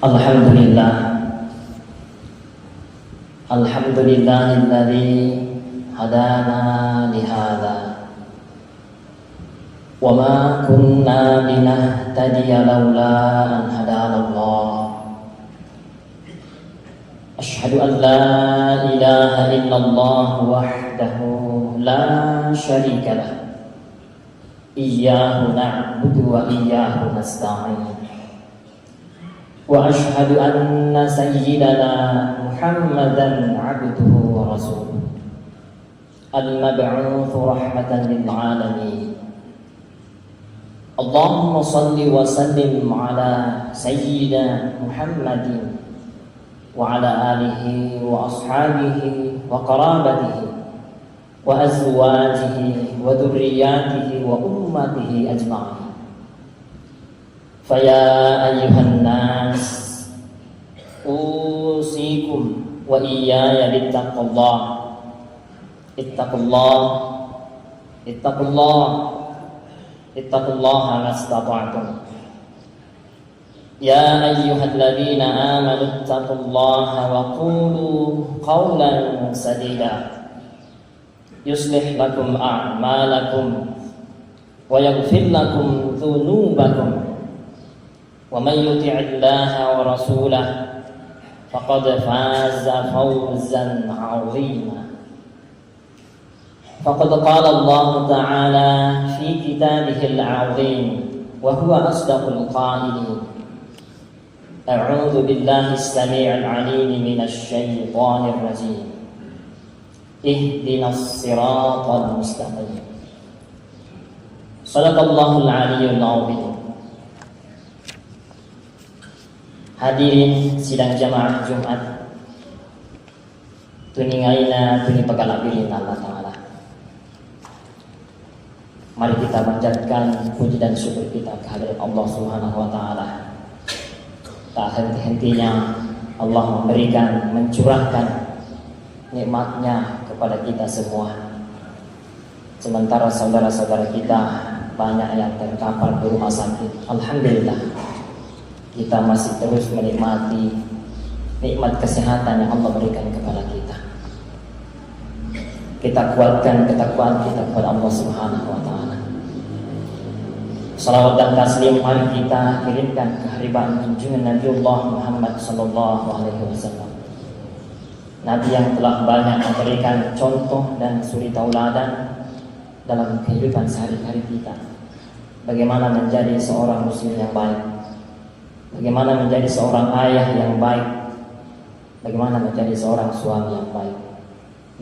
Alhamdulillah, alhamdulillahilladzi hadana lihada wa ma kunna linahtadiya laula an hadana Allah. Asyhadu an la ilaha illallah wahdahu la syarika lah. Iyyahu na'budu wa iyyahu nasta'in. Wa ashhadu anna sayyidana Muhammadan abduhu wa rasuluh al-mab'utsu rahmatan lil alamin. Allahumma salli wa sallim ala sayyidina Muhammadin wa ala alihi wa ashabihi wa qarabatihi wa azwajihi wa dhurriyyatihi wa ummatihi ajma'in. Faya ayyuhan nas usikum wa iyaya bittaqullah. Ittaqullaha mastata'tum. Ya ayyuhalladzina amanu ittaqullaha wa qulu qawlan sadida yuslih lakum a'malakum wa yaghfir lakum dhunubakum. Wa man yuti'illaha wa rasulahu faqad faza fawzan 'azima. Faqad qala Allah Ta'ala fi kitabihil 'azim wa huwa asdaqul qa'ilin. A'udzu billahi as-sami'il 'alim minasy syaithanir rajim. Ihdinas siratal mustaqim. Shadaqallahul 'aliyyul 'azim. Hadirin sidang jamaah Jumat tuningaina tuni pagalabirin Allah Ta'ala. Mari kita panjatkan puji dan syukur kita kehadirat Allah Subhanahu wa Ta'ala. Tak henti-hentinya Allah memberikan, mencurahkan nikmatnya kepada kita semua. Sementara saudara-saudara kita banyak yang terkapar di rumah sakit. Alhamdulillah, kita masih terus menikmati nikmat kesehatan yang Allah berikan kepada kita. Kita kuatkan ketakwaan kita kepada Allah Subhanahu wa Ta'ala. Salawat dan taslim mari kita kirimkan ke hadirat junjungan Nabiullah Muhammad sallallahu alaihi wasallam. Nabi yang telah banyak memberikan contoh dan suri tauladan dalam kehidupan sehari-hari kita. Bagaimana menjadi seorang muslim yang baik, bagaimana menjadi seorang ayah yang baik, bagaimana menjadi seorang suami yang baik,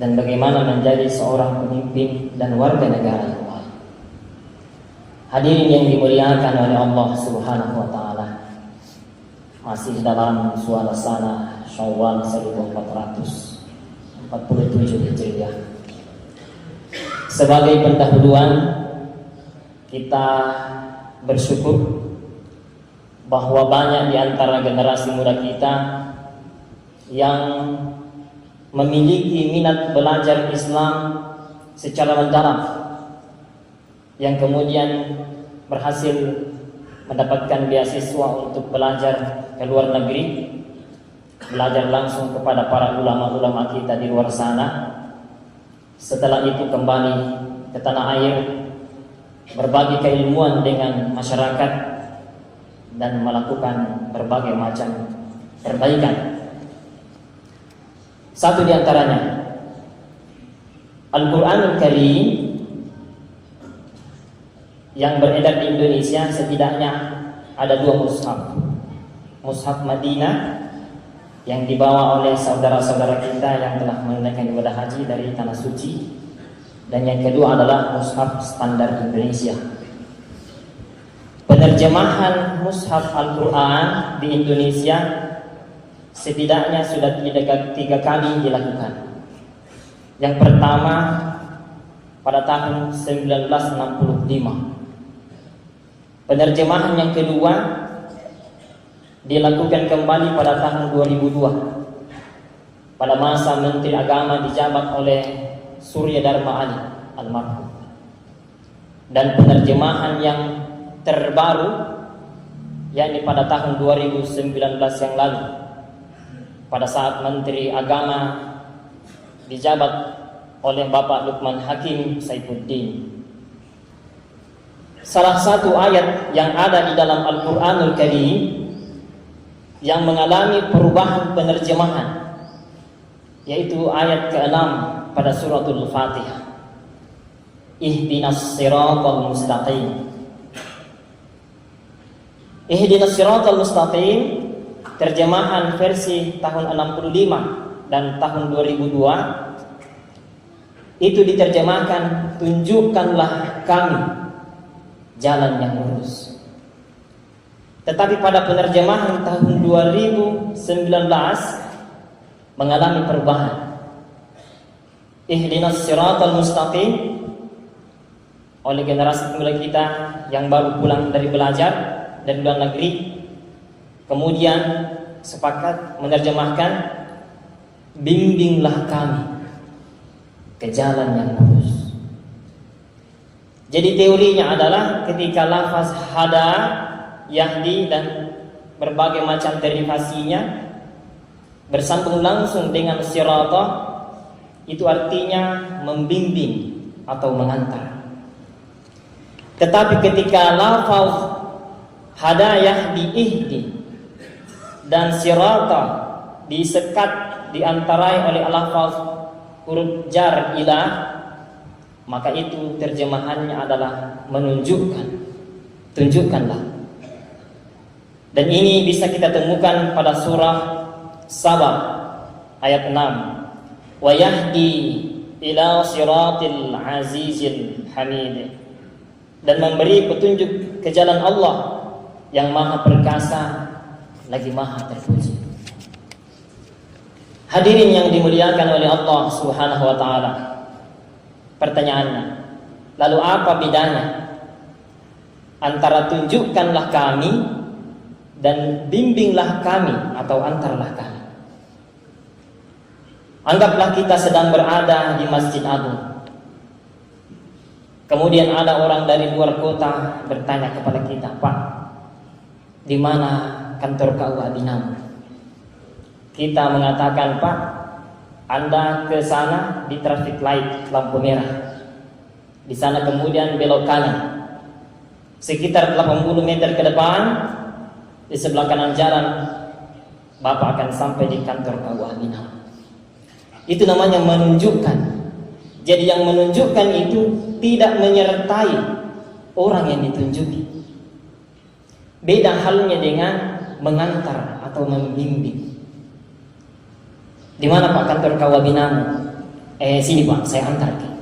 dan bagaimana menjadi seorang pemimpin dan warga negara yang baik. Hadirin yang dimuliakan oleh Allah Subhanahu wa Ta'ala, masih dalam suasana Syawal 1447 Hijriah. Sebagai pendahuluan, kita bersyukur bahwa banyak di antara generasi muda kita yang memiliki minat belajar Islam secara mendalam, yang kemudian berhasil mendapatkan beasiswa untuk belajar ke luar negeri, belajar langsung kepada para ulama-ulama kita di luar sana. Setelah itu kembali ke tanah air, berbagi keilmuan dengan masyarakat dan melakukan berbagai macam perbaikan. Satu di antaranya Al-Quranul Karim yang beredar di Indonesia. Setidaknya ada 2 mushaf. Mushaf Madinah yang dibawa oleh saudara-saudara kita yang telah menunaikan ibadah haji dari tanah suci, dan yang kedua adalah mushaf standar Indonesia. Penerjemahan mushaf Al-Quran di Indonesia setidaknya sudah 3 kali dilakukan. Yang pertama pada tahun 1965. Penerjemahan yang kedua dilakukan kembali pada tahun 2002 pada masa Menteri Agama dijabat oleh Surya Dharma Ali almarhum. Dan penerjemahan yang terbaru yakni pada tahun 2019 yang lalu, pada saat Menteri Agama dijabat oleh Bapak Lukman Hakim Saifuddin. Salah satu ayat yang ada di dalam Al-Quranul Karim yang mengalami perubahan penerjemahan, yaitu ayat ke-6 pada suratul Fatihah. Ihdinas siratal mustaqim. Ihdinas siratal mustaqim, terjemahan versi tahun 65 dan tahun 2002 itu diterjemahkan, tunjukkanlah kami jalan yang lurus. Tetapi pada penerjemahan tahun 2019 mengalami perubahan. Ihdinas siratal mustaqim oleh generasi pemuda kita yang baru pulang dari belajar dari luar negeri, kemudian sepakat menerjemahkan bimbinglah kami ke jalan yang lurus. Jadi teorinya adalah ketika lafaz hada, yahdi dan berbagai macam derivasinya bersambung langsung dengan sirata, itu artinya membimbing atau mengantar. Tetapi ketika lafaz hadayah diihdi dan sirata disekat diantarai oleh lafaz huruf jar ilah, maka itu terjemahannya adalah menunjukkan, tunjukkanlah. Dan ini bisa kita temukan pada surah Saba ayat 6. Wa yahdi ila siratil azizil hamid. Dan memberi petunjuk ke jalan Allah yang maha perkasa lagi maha terpuji. Hadirin yang dimuliakan oleh Allah Subhanahu wa taala. Pertanyaannya, lalu apa bedanya antara tunjukkanlah kami dan bimbinglah kami atau antarlah kami? Anggaplah kita sedang berada di Masjid Agung. Kemudian ada orang dari luar kota bertanya kepada kita, Pak, di mana kantor KUA Binamu? Kita mengatakan, Pak, Anda ke sana di traffic light lampu merah. Di sana kemudian belok kanan. Sekitar 80 meter ke depan, di sebelah kanan jalan, Bapak akan sampai di kantor KUA Binamu. Itu namanya menunjukkan. Jadi yang menunjukkan itu tidak menyertai orang yang ditunjuki. Beda halnya dengan mengantar atau membimbing. Di mana Pak kantor KUA Binamu? Sini Pak, saya antarkan.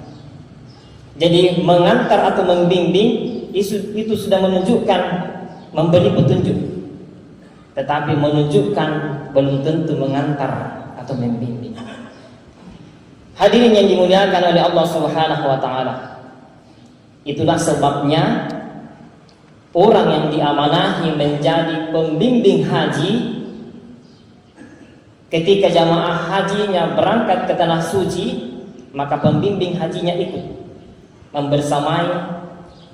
Jadi mengantar atau membimbing itu sudah menunjukkan, memberi petunjuk. Tetapi menunjukkan belum tentu mengantar atau membimbing. Hadirin yang dimuliakan oleh Allah Subhanahu wa taala. Itulah sebabnya orang yang diamanahi menjadi pembimbing haji, ketika jamaah hajinya berangkat ke tanah suci, maka pembimbing hajinya ikut membersamai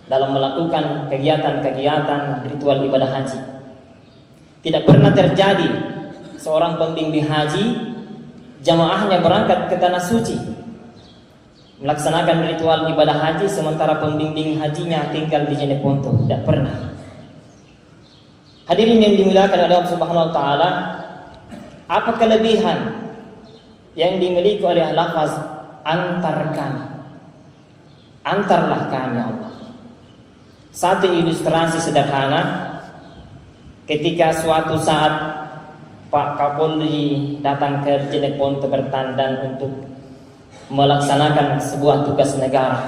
dalam melakukan kegiatan-kegiatan ritual ibadah haji. Tidak pernah terjadi seorang pembimbing haji jamaahnya berangkat ke tanah suci melaksanakan ritual ibadah haji sementara pembimbing hajinya tinggal di Jeneponto. Tidak pernah. Hadirin yang dimuliakan oleh Allah Subhanahu wa taala, apa kelebihan yang dimiliki oleh lafaz antar kami? Antarlah kami Allah. Satu ilustrasi sederhana, ketika suatu saat Pak Kapolri datang ke Jeneponto bertandan untuk melaksanakan sebuah tugas negara.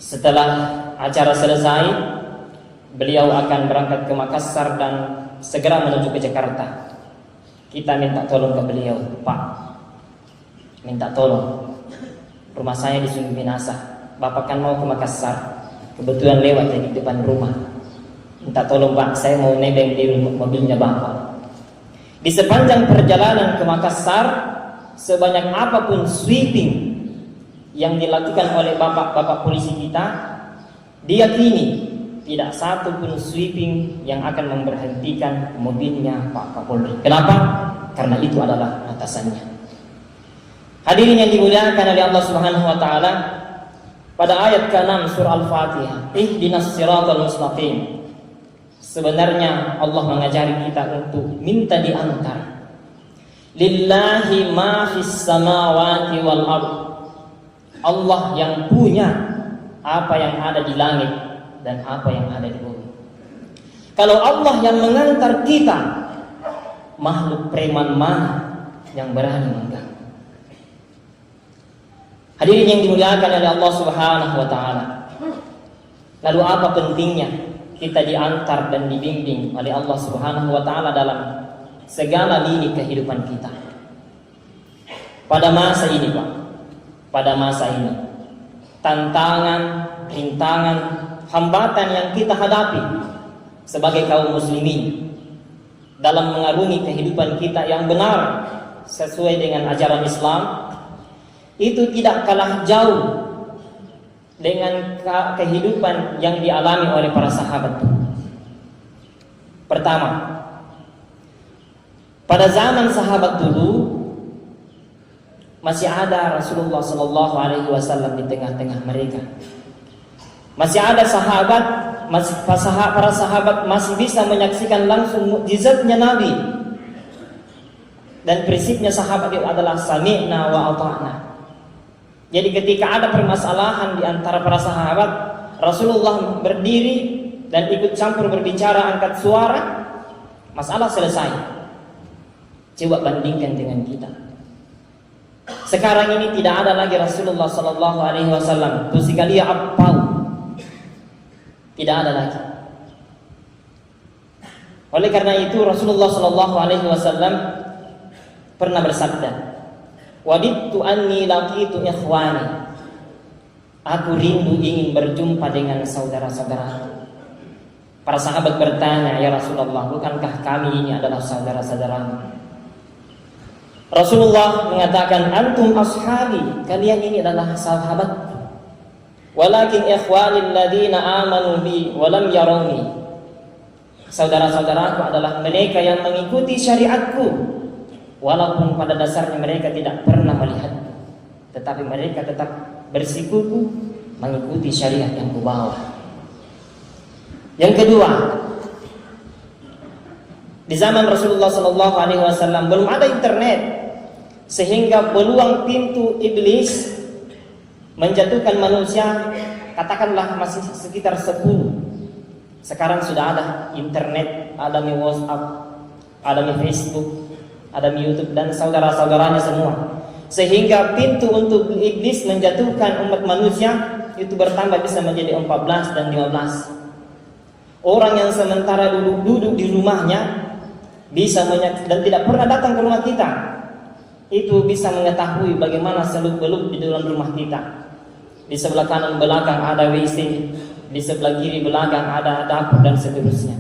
Setelah acara selesai, beliau akan berangkat ke Makassar dan segera menuju ke Jakarta. Kita minta tolong ke beliau, Pak, minta tolong, rumah saya di Sungai Minasa, Bapak kan mau ke Makassar, kebetulan lewat di depan rumah. Minta tolong Pak, saya mau nebeng di mobilnya Bapak. Di sepanjang perjalanan ke Makassar, sebanyak apapun sweeping yang dilakukan oleh bapak-bapak polisi kita, diyakini tidak satu pun sweeping yang akan memberhentikan mobilnya Pak Kapolri. Kenapa? Karena itu adalah atasannya. Hadirin yang dimuliakan oleh Allah Subhanahu wa taala, pada ayat ke-6 surah Al-Fatihah, ihdinas siratal mustaqim. Sebenarnya Allah mengajari kita untuk minta diantar. Lillahi ma fis samawati wal ardh. Allah yang punya apa yang ada di langit dan apa yang ada di bumi. Kalau Allah yang mengantar kita, makhluk preman mana yang berani mengganggu? Hadirin yang dimuliakan oleh Allah Subhanahu wa taala. Lalu apa pentingnya kita diantar dan dibimbing oleh Allah Subhanahu wa taala dalam segala lini kehidupan kita? Pada masa ini, Pak, pada masa ini, tantangan, rintangan, hambatan yang kita hadapi sebagai kaum muslimin dalam mengarungi kehidupan kita yang benar sesuai dengan ajaran Islam, itu tidak kalah jauh dengan kehidupan yang dialami oleh para sahabat. Pertama, pada zaman sahabat dulu masih ada Rasulullah Sallallahu Alaihi Wasallam di tengah-tengah mereka. Masih ada sahabat, para sahabat masih bisa menyaksikan langsung mukjizatnya Nabi. Dan prinsipnya sahabat itu adalah sami'na wa ata'na. Jadi ketika ada permasalahan di antara para sahabat, Rasulullah berdiri dan ikut campur berbicara, angkat suara, masalah selesai. Coba bandingkan dengan kita. Sekarang ini tidak ada lagi Rasulullah Sallallahu Alaihi Wasallam. Tusikaliya apau, tidak ada lagi. Oleh karena itu Rasulullah Sallallahu Alaihi Wasallam pernah bersabda, "Wadittu anni laqitu ikhwani." Aku rindu ingin berjumpa dengan saudara-saudaraku. Para sahabat bertanya, "Ya Rasulullah, bukankah kami ini adalah saudara-saudaramu?" Rasulullah mengatakan, "Antum ashabi." Kalian ini adalah sahabat. "Walakin ikhwani alladziina aamanu bi wa lam yarawni." Saudara-saudaraku adalah mereka yang mengikuti syariatku, walaupun pada dasarnya mereka tidak pernah melihatku, tetapi mereka tetap bersikuku mengikuti syariat yang kubawa. Yang kedua, di zaman Rasulullah Sallallahu Alaihi Wasallam belum ada internet, sehingga peluang pintu iblis menjatuhkan manusia katakanlah masih sekitar 10. Sekarang sudah ada internet, ada di WhatsApp, ada di Facebook, ada di YouTube dan saudara-saudaranya semua, sehingga pintu untuk iblis menjatuhkan umat manusia itu bertambah bisa menjadi 14 dan 15. Orang yang sementara duduk di rumahnya bisa dan tidak pernah datang ke rumah kita, itu bisa mengetahui bagaimana seluk-beluk di dalam rumah kita. Di sebelah kanan belakang ada WC, di sebelah kiri belakang ada dapur dan seterusnya.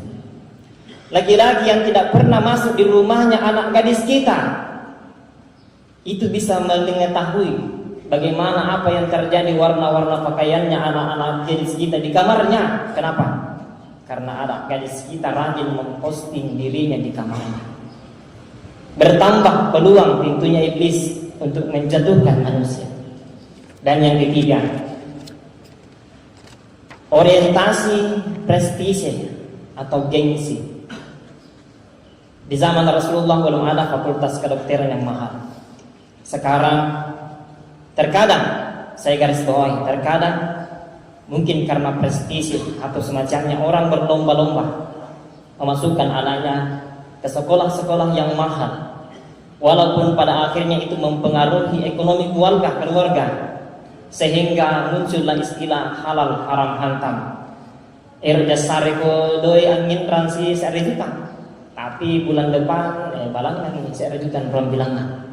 Laki-laki yang tidak pernah masuk di rumahnya anak gadis kita, itu bisa mengetahui bagaimana apa yang terjadi, warna-warna pakaiannya anak-anak gadis kita di kamarnya. Kenapa? Karena anak gadis kita rajin memposting dirinya di kamarnya. Bertambah peluang pintunya iblis untuk menjatuhkan manusia. Dan yang ketiga, orientasi prestise atau gengsi. Di zaman Rasulullah belum ada fakultas kedokteran yang mahal. Sekarang terkadang, saya garis bawahi, terkadang mungkin karena prestise atau semacamnya orang berlomba-lomba memasukkan anaknya ke sekolah-sekolah yang mahal, walaupun pada akhirnya itu mempengaruhi ekonomi keluarga, sehingga muncullah istilah halal haram hantam. Dasar ko doi angin transi serijutan, tapi bulan depan balangan serijutan belum bilangan.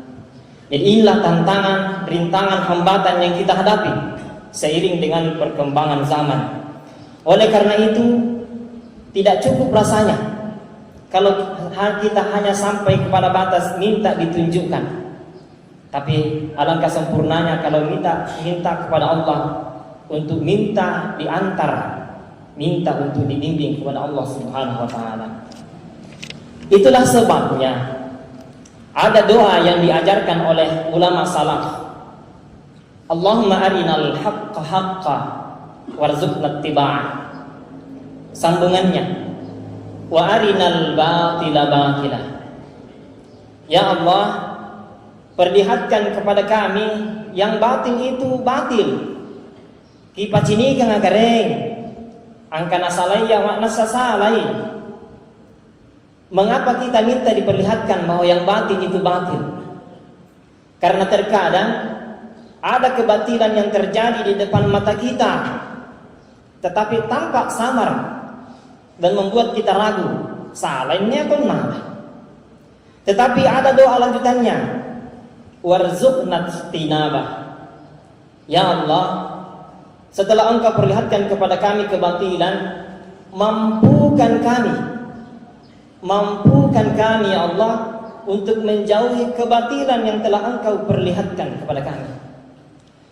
Jadi inilah tantangan, rintangan, hambatan yang kita hadapi seiring dengan perkembangan zaman. Oleh karena itu tidak cukup rasanya kalau kita hanya sampai kepada batas minta ditunjukkan, Tapi alangkah sempurnanya kalau minta kepada Allah untuk minta diantar, minta untuk dibimbing kepada Allah Subhanahu wa taala. Itulah sebabnya ada doa yang diajarkan oleh ulama salaf. Allahumma arinal haqqa haqqa warzuqna ittiba'ah. Sambungannya, wa arinal batila batila. Ya Allah, perlihatkan kepada kami yang batil itu batil. Kipacini kang agareng, angkana salaya wa nasasalai. Mengapa kita minta diperlihatkan bahwa yang batil itu batil? Karena terkadang ada kebatilan yang terjadi di depan mata kita, tetapi tampak samar dan membuat kita ragu, salahnya atau benar. Tetapi ada doa lanjutannya, warzuqna tinabah. Ya Allah, setelah Engkau perlihatkan kepada kami kebatilan, mampukan kami ya Allah untuk menjauhi kebatilan yang telah Engkau perlihatkan kepada kami.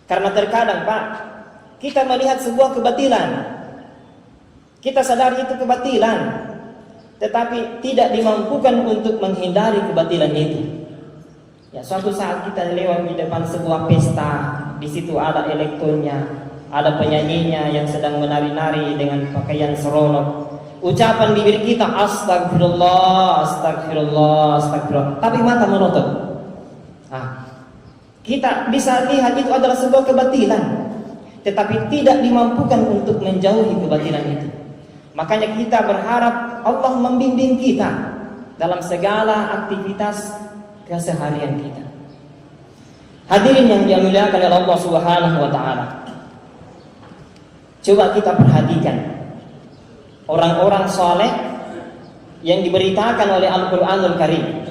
Karena terkadang Pak, kita melihat sebuah kebatilan, kita sadari itu kebatilan, tetapi tidak dimampukan untuk menghindari kebatilan itu. Ya, suatu saat kita lewat di depan sebuah pesta, di situ ada elektronnya, ada penyanyinya yang sedang menari-nari dengan pakaian seronok. Ucapan bibir kita astagfirullah, astagfirullah, astagfirullah, tapi mata menutup. Kita bisa lihat itu adalah sebuah kebatilan, tetapi tidak dimampukan untuk menjauhi kebatilan itu. Makanya kita berharap Allah membimbing kita dalam segala aktivitas keseharian kita. Hadirin yang dimuliakan oleh Allah Subhanahu wa taala. Coba kita perhatikan orang-orang saleh yang diberitakan oleh Al-Qur'anul Karim.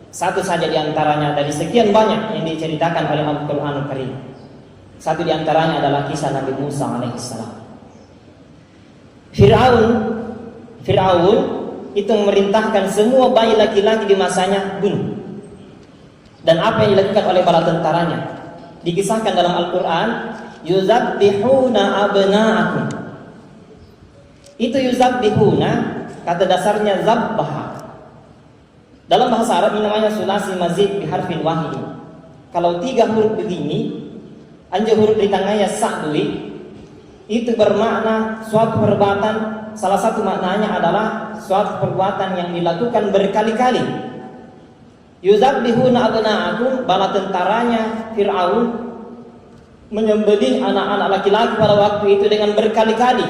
Satu saja di antaranya dari sekian banyak yang diceritakan oleh Al-Qur'anul Karim. Satu di antaranya adalah kisah Nabi Musa alaihissalam. Fir'aun itu memerintahkan semua bayi laki-laki di masanya bunuh. Dan apa yang dilakukan oleh para tentaranya dikisahkan dalam Al-Quran, yuzabbihuna abna'akum. Itu yuzabbihuna, kata dasarnya zabbaha. Dalam bahasa Arab ini namanya sulasi mazid biharfin wahid. Kalau 3 huruf begini, anjur huruf di tengahnya sa'dui, itu bermakna suatu perbuatan. Salah satu maknanya adalah suatu perbuatan yang dilakukan berkali-kali. Yuzabbihuna abna'akum, bala tentaranya Fir'aun menyembelih anak-anak laki-laki pada waktu itu dengan berkali-kali.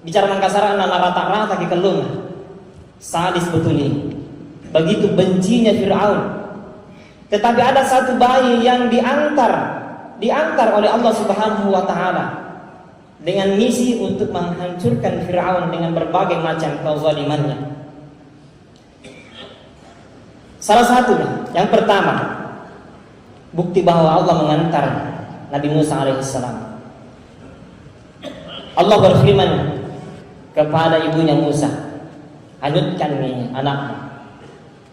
Bicara mangkasara anak rata-rata ke kelung. Sadis betul ini. Begitu bencinya Fir'aun. Tetapi ada satu bayi yang diantar oleh Allah Subhanahu wa taala dengan misi untuk menghancurkan Fir'aun dengan berbagai macam kezalimannya. Salah satunya, yang pertama, bukti bahwa Allah mengantar Nabi Musa alaihissalam. Allah berfirman kepada ibunya Musa, hanyutkan anaknya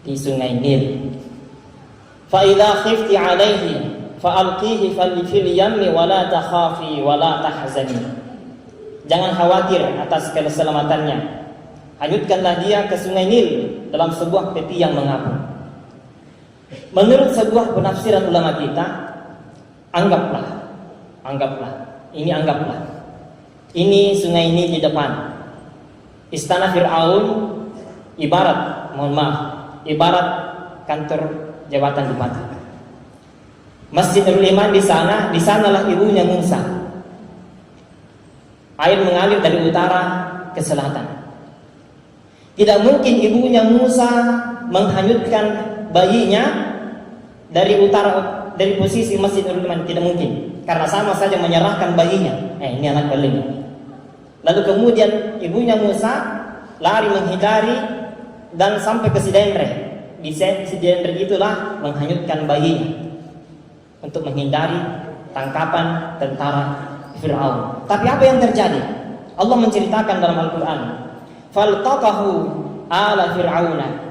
di sungai Nil. Fa idza khifti alaihi fa alqihi fil yammi wa la takhafi wa la tahzani. Jangan khawatir atas keselamatannya. Hanyutkanlah dia ke sungai Nil dalam sebuah peti yang mengapung. Menurut sebuah penafsiran ulama kita, anggaplah. Ini sungai Nil di depan. Istana Fir'aun ibarat kantor jabatan bupati. Masjidul Iman di sanalah ibunya Musa. Air mengalir dari utara ke selatan. Tidak mungkin ibunya Musa menghanyutkan bayinya dari posisi Masjidul Iman, tidak mungkin. Karena sama saja menyerahkan bayinya. Ini anak beling. Lalu kemudian ibunya Musa lari menghindari dan sampai ke Sidendre. Di Sidendre itulah menghanyutkan bayinya untuk menghindari tangkapan tentara Fir'aun. Tapi apa yang terjadi? Allah menceritakan dalam Al-Quran, faltaqahu ala fir'auna.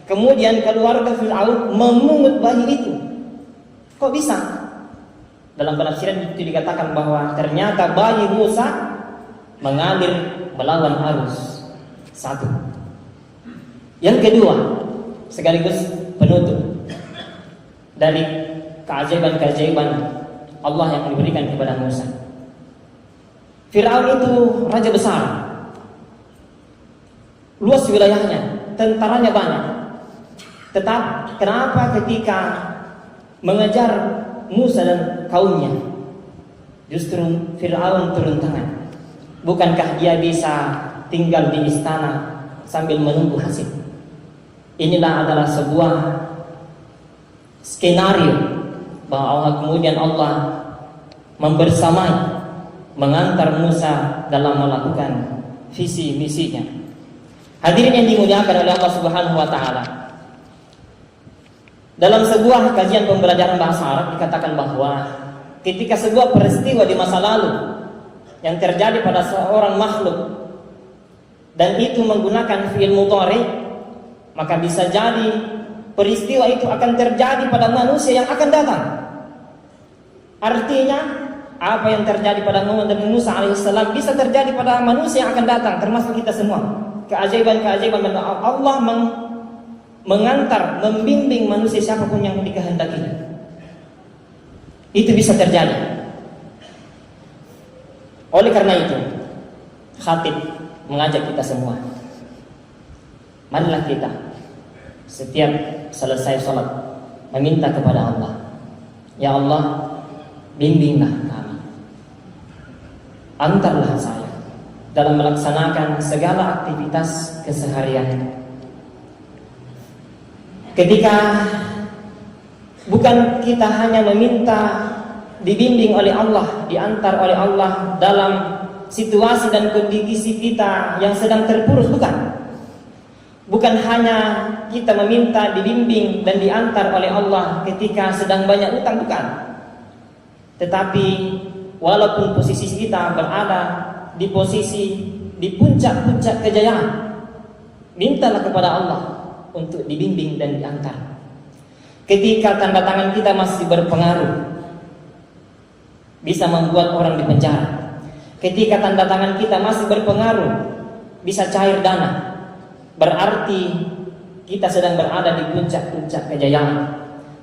Kemudian keluarga Fir'aun memungut bayi itu. Kok bisa? Dalam penafsiran itu dikatakan bahwa ternyata bayi Musa mengalir melawan arus. Satu. Yang kedua, sekaligus penutup dari keajaiban-keajaiban Allah yang diberikan kepada Musa. Fir'aun itu raja besar, luas wilayahnya, tentaranya banyak. Tetap kenapa ketika mengejar Musa dan kaumnya justru Fir'aun turun tangan? Bukankah dia bisa tinggal di istana sambil menunggu hasil? Inilah adalah sebuah skenario bahwa kemudian Allah membersamai, mengantar Musa dalam melakukan visi misinya. Hadirin yang dimuliakan oleh Allah Subhanahu wa taala. Dalam sebuah kajian pembelajaran bahasa Arab dikatakan bahwa ketika sebuah peristiwa di masa lalu yang terjadi pada seorang makhluk dan itu menggunakan fi'il mudhari, maka bisa jadi peristiwa itu akan terjadi pada manusia yang akan datang. Artinya apa yang terjadi pada Nabi Musa alaihissalam bisa terjadi pada manusia yang akan datang, termasuk kita semua. Keajaiban-keajaiban Allah mengantar, membimbing manusia siapapun yang dikehendaki. Itu bisa terjadi. Oleh karena itu, khatib mengajak kita semua, marilah kita setiap selesai sholat meminta kepada Allah, ya Allah, bimbinglah kami, antarlah saya dalam melaksanakan segala aktivitas keseharian. Ketika bukan kita hanya meminta dibimbing oleh Allah, diantar oleh Allah dalam situasi dan kondisi kita yang sedang terpuruk, bukan hanya kita meminta dibimbing dan diantar oleh Allah ketika sedang banyak utang, bukan. Tetapi walaupun posisi kita berada di posisi di puncak-puncak kejayaan, mintalah kepada Allah untuk dibimbing dan diantar. Ketika tanda tangan kita masih berpengaruh, bisa membuat orang dipenjara. Ketika tanda tangan kita masih berpengaruh, bisa cair dana, berarti kita sedang berada di puncak-puncak kejayaan.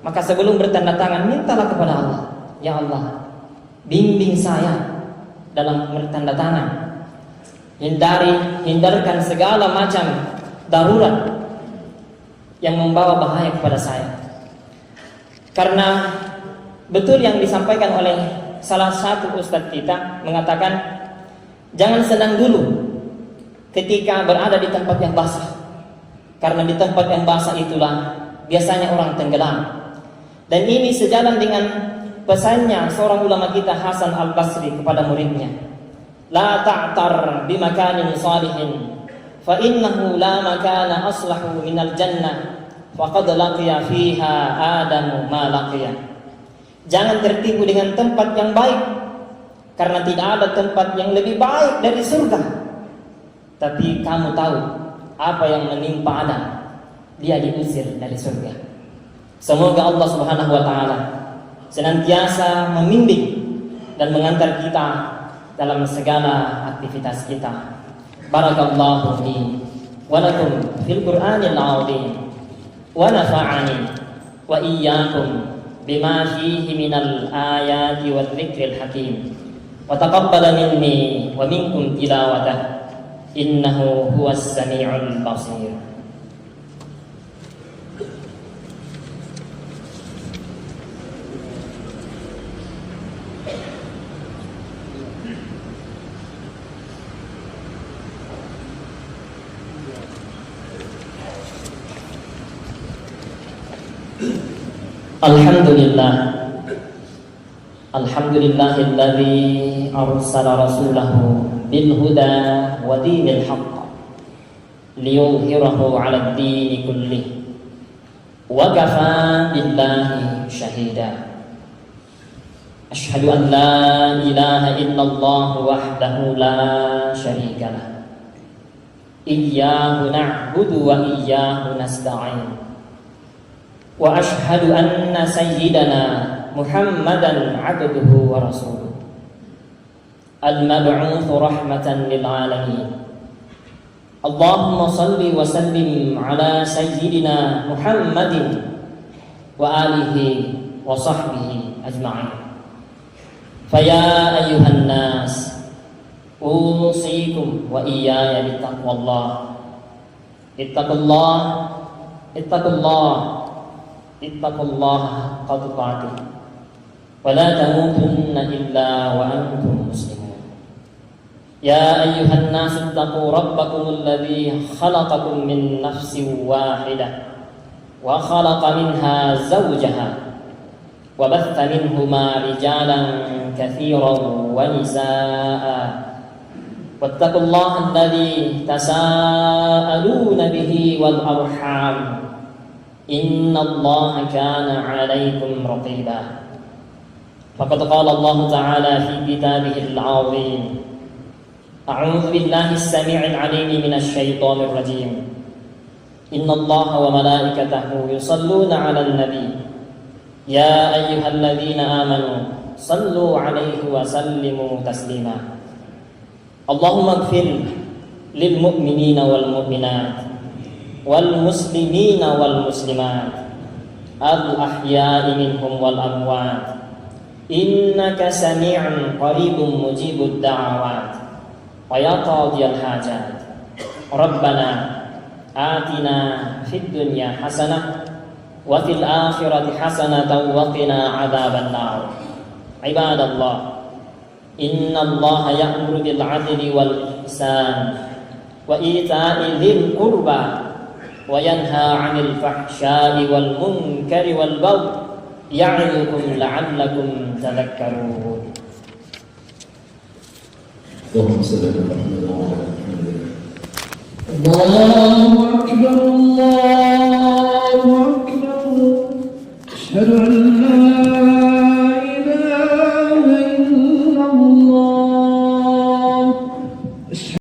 Maka sebelum bertanda tangan, mintalah kepada Allah, ya Allah, bimbing saya dalam bertanda tangan. Hindarkan segala macam darurat yang membawa bahaya kepada saya. Karena betul yang disampaikan oleh salah satu ustadz kita, mengatakan jangan senang dulu ketika berada di tempat yang basah, karena di tempat yang basah itulah biasanya orang tenggelam. Dan ini sejalan dengan pesannya seorang ulama kita, Hasan Al-Basri, kepada muridnya, la ta'tar bimakanin salihin fa innahu la makana aslahu minal jannah faqad laqiya fiha adamu ma laqiya. Jangan tertipu dengan tempat yang baik, karena tidak ada tempat yang lebih baik dari surga. Tapi kamu tahu apa yang menimpa Adam? Dia diusir dari surga. Semoga Allah Subhanahu wa taala senantiasa membimbing dan mengantar kita dalam segala aktivitas kita. Barakallahu fi wa lakum fil Qur'anil 'azim wa nafa'ani wa iyyakum bima fihi minal ayati wal dzikril hakim wa taqabbala minni wa minkum tilawatah innahu huwas samiul basir. Alhamdulillahilladzi arsala rasulahu bil huda wa dinil haqq liyudhhirahu 'alad dini kullih wa kafaa billahi shahida. Asyhadu an la ilaha illallah wahdahu la syarika lah. Iyyahu na'budu wa iyyahu nasta'in. Wa ashhadu anna sayyidana Muhammadan abduhu wa rasuluh al-mab'uts rahmatan lil alamin. Allahumma salli wa sallim ala sayyidina Muhammadin wa alihi wa sahbihi ajma'in. Faya ayyuhan nas, usikum wa iyaya bittaqwallah. Ittaqullah, ittaqullah, ittaqullah haqqa tuqatih. Wa la tamutunna illa wa antum muslimun. Ya ayyuhan nas, ittaqu rabbakum alladhi khalaqakum min nafsin wahidah wa khalaqa minha zawjaha wa batha minhuma rijalan katsiran wa nisaa'a. Wattaqullaha alladhi tasaaluna bihi wal arham. Innallaha kana 'alaykum raqiba. Faqad qala Allah Ta'ala fi kitabihil 'azim. A'udzu billahi as-sami'il 'alim minasy syaithanir rajim. Innallaha wa malaikatahu yusalluna 'alan nabi. Ya ayyuhalladzina amanu sallu 'alaihi wa sallimu taslima. Allahumma ighfir lil mu'minina wal mu'minat wal muslimina wal muslimat al ahya'i minhum wal amwat. Innaka sami'un qaribun mujibud da'awat wa ya qadiyal hajat. Rabbana atina fid dunya hasanah wa fil akhirati hasanatan wa qina adzaban nar. Ibadallah, innallaha ya'muru bil 'adli wal ihsan wa ita'i dzil qurba wa yanha 'anil fahsya'i wal munkari wal baghi ya'idukum la'allakum tadhakkarun. Allahumma salli ala Muhammad wa ala ali Muhammad. Allahu akbar, Allahu akbar. Asyhadu an